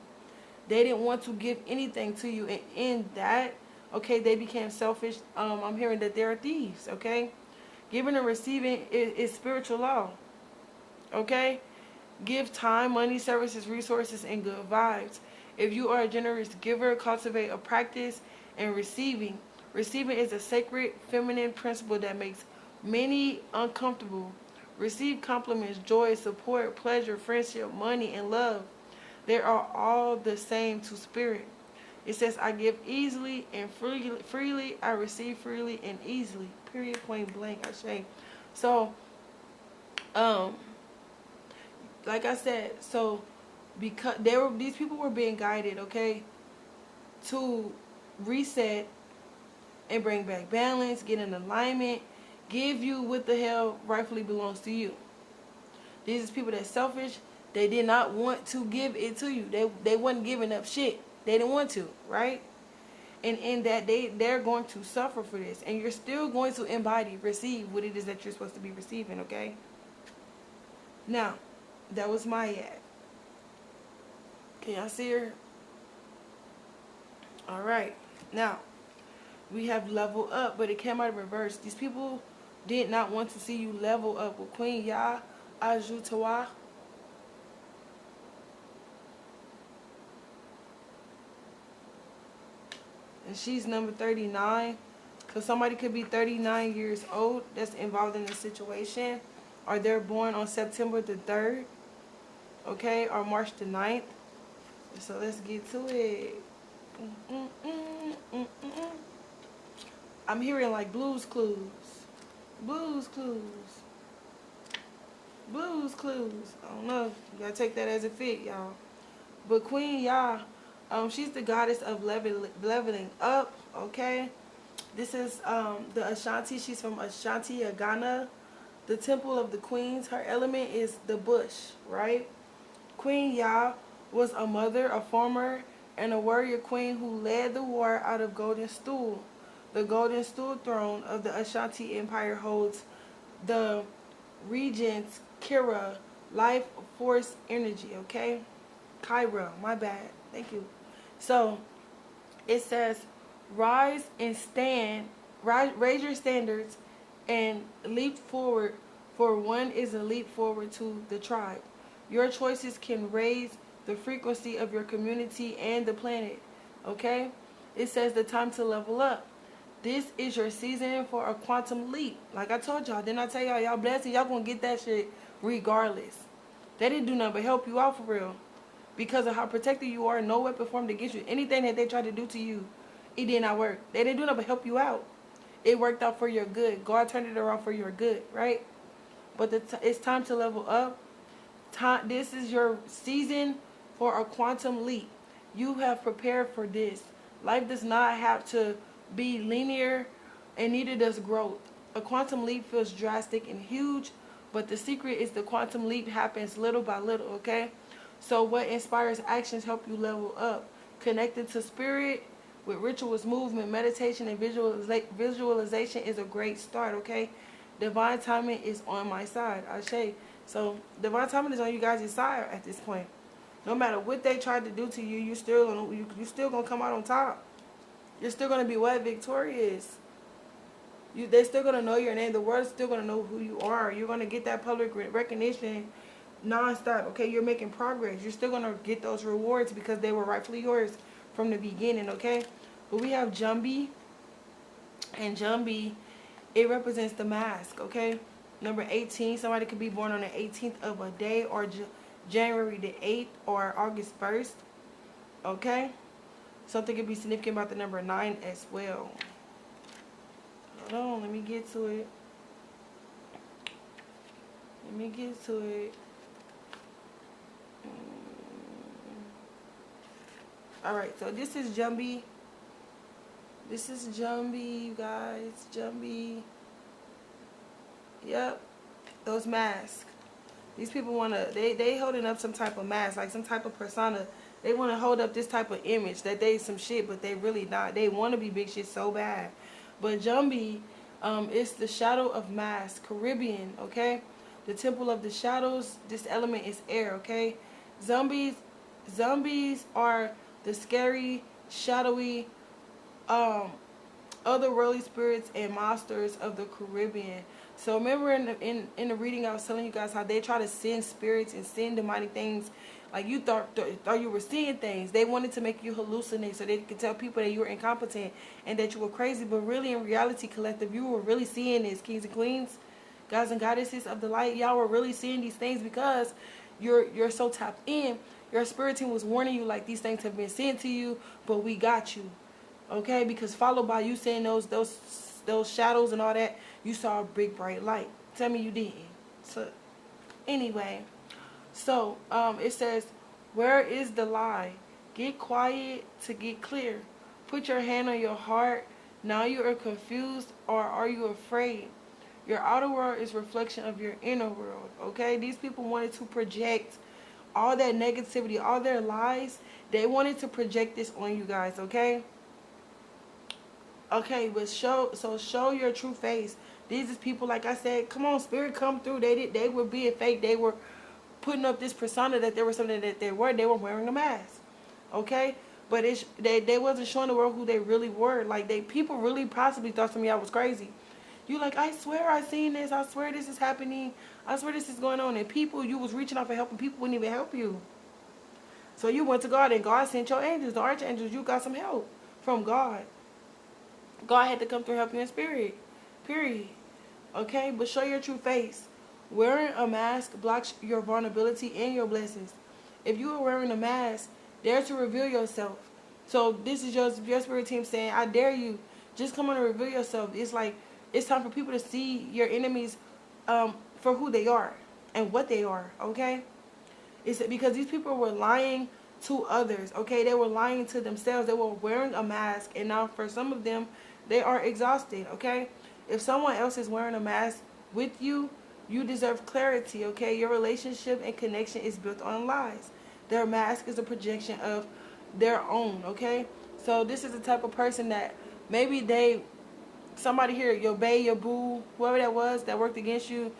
They didn't want to give anything to you. And in that, okay, they became selfish. I'm hearing that they are thieves, okay? Giving and receiving is spiritual law, okay? Give time, money, services, resources, and good vibes. If you are a generous giver, cultivate a practice in receiving. Receiving is a sacred feminine principle that makes many uncomfortable. Receive compliments, joy, support, pleasure, friendship, money, and love. They are all the same to spirit. It says, I give easily and freely. I receive freely and easily. Period, point blank, I say. So, like I said, so because these people were being guided, okay, to reset and bring back balance, get in alignment, give you what the hell rightfully belongs to you. These is people that's selfish. They did not want to give it to you. They wasn't giving up shit. They didn't want to, right? And in that they're going to suffer for this, and you're still going to receive what it is that you're supposed to be receiving, okay? Now, that was my ad. Can y'all see her? Alright. Now, we have level up, but it came out in reverse. These people did not want to see you level up with Queen Ya Ajutawa. And she's number 39. So somebody could be 39 years old that's involved in the situation. Or they're born on September the 3rd. Okay? Or March the 9th. So let's get to it. I'm hearing like Blue's Clues. Blues Clues. Blues Clues. I don't know. You gotta take that as a fit, y'all. But Queen Yah, she's the goddess of leveling up, okay? This is the Ashanti. She's from Ashanti, Ghana. The Temple of the Queens. Her element is the bush, right? Queen Yah was a mother, a farmer, and a warrior queen who led the war out of Golden Stool. The Golden Stool throne of the Ashanti Empire holds the regent's Kira, life force energy, okay? Kyra, my bad. Thank you. So, it says, rise and stand, raise your standards and leap forward, for one is a leap forward to the tribe. Your choices can raise the frequency of your community and the planet, okay? It says the time to level up. This is your season for a quantum leap. Like I told y'all, didn't I tell y'all, y'all blessed and y'all gonna get that shit regardless. They didn't do nothing but help you out for real. Because of how protected you are, no weapon formed against you. Anything that they tried to do to you, it did not work. They didn't do nothing but help you out. It worked out for your good. God turned it around for your good, right? But it's time to level up. This is your season for a quantum leap. You have prepared for this. Life does not have to be linear, and neither does growth. A quantum leap feels drastic and huge, but the secret is the quantum leap happens little by little, okay? So what inspires actions help you level up? Connected to spirit with rituals, movement, meditation, and visualization is a great start, okay? Divine timing is on my side, Ashe. So divine timing is on you guys' side at this point. No matter what they tried to do to you, you're still gonna come out on top. You're still gonna be what? Victorious. They're still gonna know your name. The world is still gonna know who you are. You're gonna get that public recognition non-stop. Okay, you're making progress. You're still gonna get those rewards because they were rightfully yours from the beginning. Okay, but we have Jumbi, and Jumbi, it represents the mask. Okay, number 18. Somebody could be born on the 18th of a day, or January the 8th, or August 1st. Okay. Something could be significant about the number 9 as well. Hold on, let me get to it. Alright, so this is Jumbi. You guys. Jumbi. Yep. Those masks. These people wanna they holding up some type of mask, like some type of persona. They want to hold up this type of image that they some shit, but they really not. They want to be big shit so bad. But Jumbi, it's the shadow of mask, Caribbean, okay? The temple of the shadows. This element is air, okay? Zombies are the scary, shadowy, otherworldly spirits and monsters of the Caribbean. So remember in the reading I was telling you guys how they try to send spirits and send demonic things. Like you thought you were seeing things. They wanted to make you hallucinate so they could tell people that you were incompetent and that you were crazy. But really, in reality, collective, you were really seeing this, kings and queens, guys and goddesses of the light. Y'all were really seeing these things because you're so tapped in. Your spirit team was warning you like these things have been sent to you, but we got you, okay? Because followed by you seeing those shadows and all that, you saw a big bright light. Tell me you didn't. So anyway. So, it says, where is the lie? Get quiet to get clear. Put your hand on your heart. Now you are confused, or are you afraid? Your outer world is reflection of your inner world, okay? These people wanted to project all that negativity, all their lies. They wanted to project this on you guys, okay? Okay, but show your true face. These is people, like I said, come on, spirit, come through. They were being fake. They were putting up this persona that there was something that they were wearing a mask, okay? But they wasn't showing the world who they really were. Like people really possibly thought some of y'all was crazy. You like, I swear I seen this. I swear this is happening. I swear this is going on. And people, you was reaching out for help, and people wouldn't even help you. So you went to God, and God sent your angels, the archangels. You got some help from God. God had to come through and help you in spirit. Period. Okay, but show your true face. Wearing a mask blocks your vulnerability and your blessings. If you are wearing a mask, dare to reveal yourself. So this is your spirit team saying, I dare you. Just come on and reveal yourself. It's like It's time for people to see your enemies for who they are and what they are, okay? It's because these people were lying to others, okay? They were lying to themselves. They were wearing a mask, and now for some of them, they are exhausted, okay? If someone else is wearing a mask with you, you deserve clarity, okay? Your relationship and connection is built on lies. Their mask is a projection of their own, okay? So this is the type of person that maybe somebody here, your bae, your boo, whoever that was that worked against you,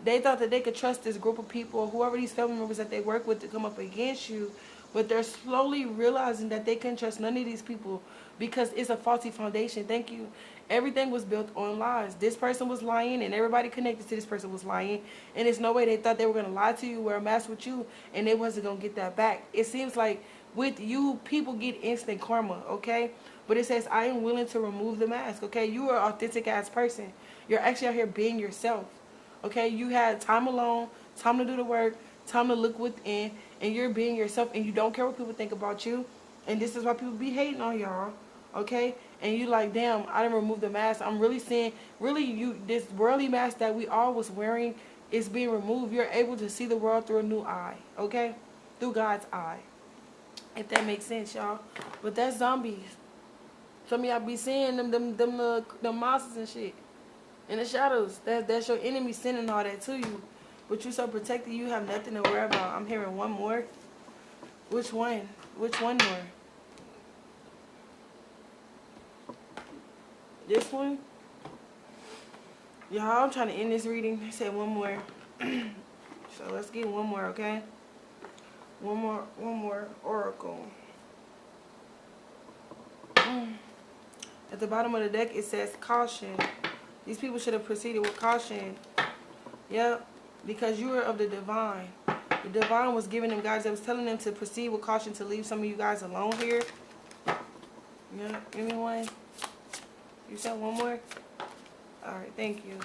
they thought that they could trust this group of people, whoever these family members that they work with, to come up against you. But they're slowly realizing that they can't trust none of these people because it's a faulty foundation. Thank you. Everything was built on lies. This person was lying, and everybody connected to this person was lying. And there's no way they thought they were going to lie to you, wear a mask with you, and they wasn't going to get that back. It seems like with you, people get instant karma, okay? But it says, I am willing to remove the mask, okay? You are an authentic ass person. You're actually out here being yourself, okay? You had time alone, time to do the work, time to look within, and you're being yourself, and you don't care what people think about you. And this is why people be hating on y'all, okay? And you like, damn, I didn't remove the mask. I'm really saying, really, this worldly mask that we all was wearing is being removed. You're able to see the world through a new eye, okay? Through God's eye. If that makes sense, y'all. But that's zombies. Some of y'all be seeing them monsters and shit in the shadows. That's your enemy sending all that to you. But you so protected, you have nothing to worry about. I'm hearing one more. Which one? Which one more? This one? Y'all, I'm trying to end this reading. I said one more. So let's get one more, okay? One more oracle. At the bottom of the deck, it says caution. These people should have proceeded with caution. Yep, because you are of the divine. The divine was giving them guys, that was telling them to proceed with caution, to leave some of you guys alone here. Yeah, give me one. You said one more? Alright, thank you.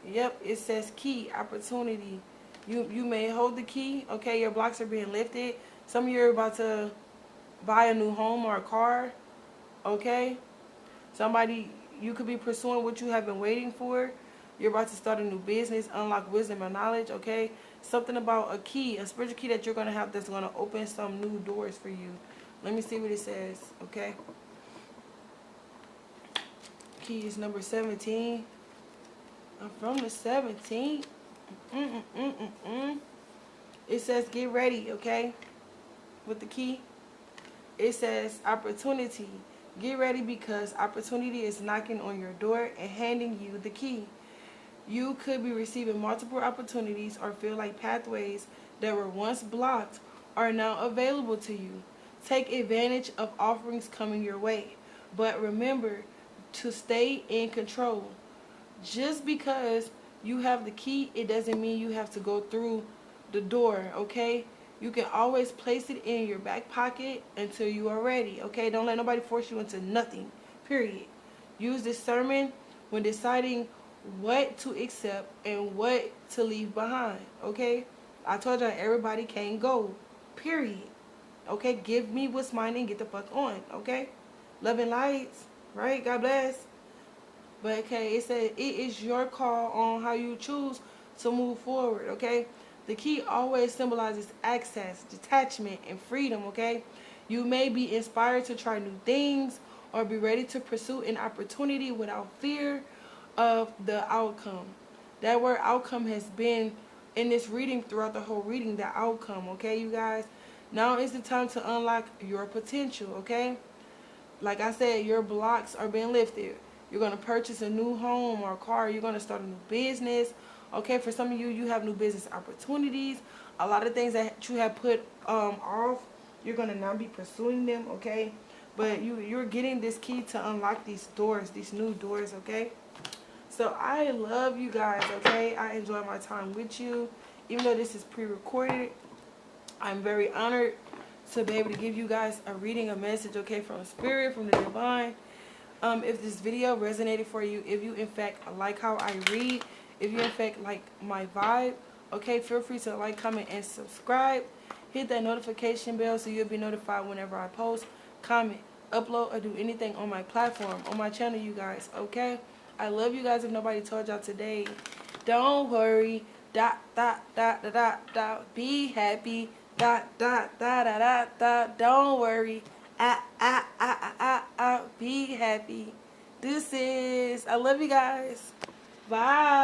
Yep, it says key, opportunity. You may hold the key, okay? Your blocks are being lifted. Some of you are about to buy a new home or a car, okay? Somebody, you could be pursuing what you have been waiting for. You're about to start a new business, unlock wisdom and knowledge, okay? Something about a key, a spiritual key that you're going to have that's going to open some new doors for you. Let me see what it says, okay? Key is number 17. I'm from the 17th. It says get ready, okay? With the key. It says opportunity. Get ready because opportunity is knocking on your door and handing you the key. You could be receiving multiple opportunities or feel like pathways that were once blocked are now available to you. Take advantage of offerings coming your way. But remember to stay in control. Just because you have the key, it doesn't mean you have to go through the door, okay? You can always place it in your back pocket until you are ready, okay? Don't let nobody force you into nothing, period. Use discernment when deciding what to accept and what to leave behind, okay? I told y'all everybody can't go, period. Okay, give me what's mine and get the fuck on, okay? Love and lights, right? God bless. But okay, it said it is your call on how you choose to move forward, okay? The key always symbolizes access, detachment, and freedom, okay? You may be inspired to try new things or be ready to pursue an opportunity without fear of the outcome. That word outcome has been in this reading throughout the whole reading, the outcome, okay, you guys? Now is the time to unlock your potential, okay? Like I said, your blocks are being lifted. You're going to purchase a new home or a car. You're going to start a new business. Okay, for some of you, you have new business opportunities. A lot of things that you have put off, you're going to now be pursuing them, okay? But you're getting this key to unlock these doors, these new doors, okay? So I love you guys, okay? I enjoy my time with you. Even though this is pre-recorded, I'm very honored to be able to give you guys a reading, a message, okay, from Spirit, from the Divine. If this video resonated for you, if you in fact like how I read, if you in fact like my vibe, okay, feel free to like, comment, and subscribe. Hit that notification bell so you'll be notified whenever I post, comment, upload, or do anything on my platform, on my channel, you guys, okay? I love you guys if nobody told y'all today. Don't worry. Dot, dot, dot, dot, dot, dot. Be happy. Dot, dot, dot, dot, dot, dot. Don't worry. Be happy. Deuces. I love you guys. Bye.